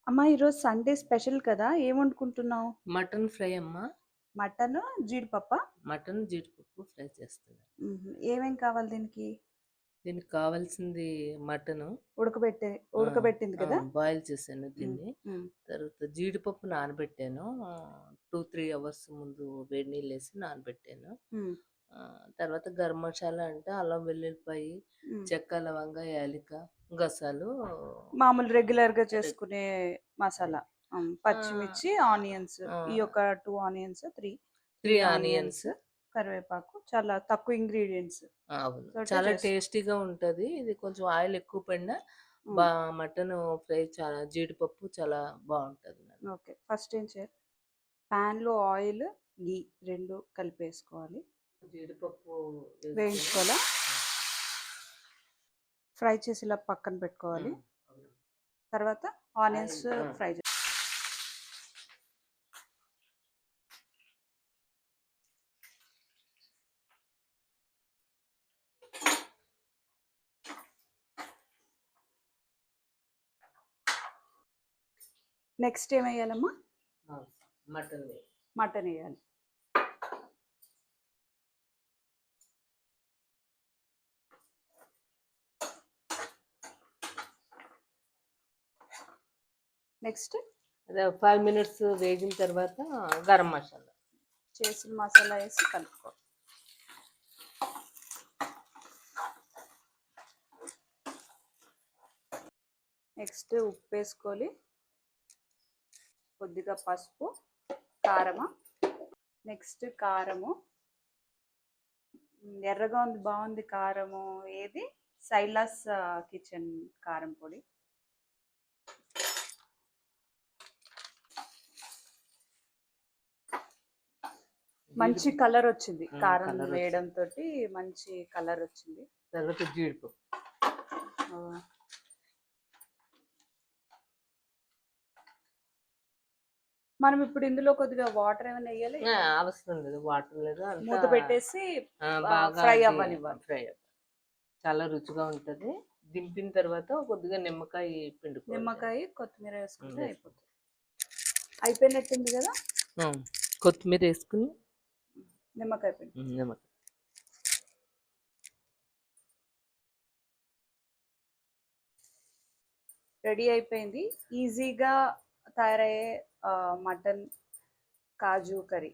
అమ్మా ఈరోజు Sunday special కదా ఏం వండుకుంటున్నావు? మటన్ ఫ్రై అమ్మా. మటన్ జీడిపప్ప. మటన్ జీడిపప్పు ఫ్రై చేస్తుంది. ఏమేం కావాలి దీనికి? దీనికి కావాల్సింది మటను. ఉడకబెట్టే ఆ, ఉడకబెట్టింది కదా. బాయిల్ చేశాను ఉమ్, దీన్ని. ఉమ్, తర్వాత జీడిపప్పు నానబెట్టాను. 2-3 అవర్స్ ముందు వేడి నీళ్ళు వేసి నానబెట్టాను. ఉమ్, తర్వాత గరం మసాలా అంటే అల్లం వెల్లుల్లిపాయి, ఉమ్. చెక్క లవంగ యాలిక గసాలు. మామూలు రెగ్యులర్ గా రెగ్- చేసుకునే మసాలా. ఆ, పచ్చిమిర్చి, ఆనియన్స్. ఆ, ఈ ఒక 2 onions, three three 3 onions, onions. కరివేపాకు. చాలా తక్కువ ఇంగ్రీడియంట్స్ అవును, తోటే చాలా చేసు. టేస్టీగా ఉంటుంది. ఇది కొంచెం ఆయిల్ ఎక్కువ పడినా ఉమ్, మటన్ ఫ్రై చాలా జీడిపప్పు చాలా బాగుంటుంది మేడం. ఓకే, ఫస్ట్ ఏం చేయాలి? పాన్ లో ఆయిల్, గీ రెండు కలిపేసుకోవాలి. జీడిపప్పు వేసుకొని వేయించుకోవాలా? ఫ్రై చేసి ఇలా పక్కన పెట్టుకోవాలి. అవును. తర్వాత ఆనియన్స్ ఆయిల్, ఫ్రై చేయాలి. నెక్స్ట్ ఏం వేయాలమ్మా? మటన్ మటన్ వేయాలి. నెక్స్ట్ 5 minutes వేగిన తర్వాత గరం మసాలా చేసిన మసాలా వేసి కలుపుకో. నెక్స్ట్ ఉప్పు వేసుకోవాలి, కొద్దిగా పసుపు, కారము. నెక్స్ట్ కారము. ఎర్రగా ఉంది, బాగుంది కారము. ఏది? సైలాస్ కిచెన్ కారం పొడి. మంచి కలర్ వచ్చింది కారం కలర్ వేయడం తోటి, మంచి కలర్ వచ్చింది. తర్వాత జీడిపప్పు. మనం ఇప్పుడు ఇందులో కొద్దిగా వాటర్ ఏమైనా వేయాలి? అవసరం లేదు, వాటర్ లేదు. మూత పెట్టేసి బాగా ఫ్రై అవ్వనివ్వాలి. ఫ్రై అవ్వాలి. చాలా రుచిగా ఉంటుంది. దింపిన తర్వాత కొద్దిగా నిమ్మకాయ పిండుకోవాలి. నిమ్మకాయ, కొత్తిమీర వేసుకుంటే అయిపోతుంది. అయిపోయినట్టుంది కదా. కొత్తిమీర వేసుకుని నిమ్మకాయ పిండి. నిమ్మకాయ. రెడీ అయిపోయింది. ఈజీగా తయారయ్యే మటన్ కాజు కర్రీ.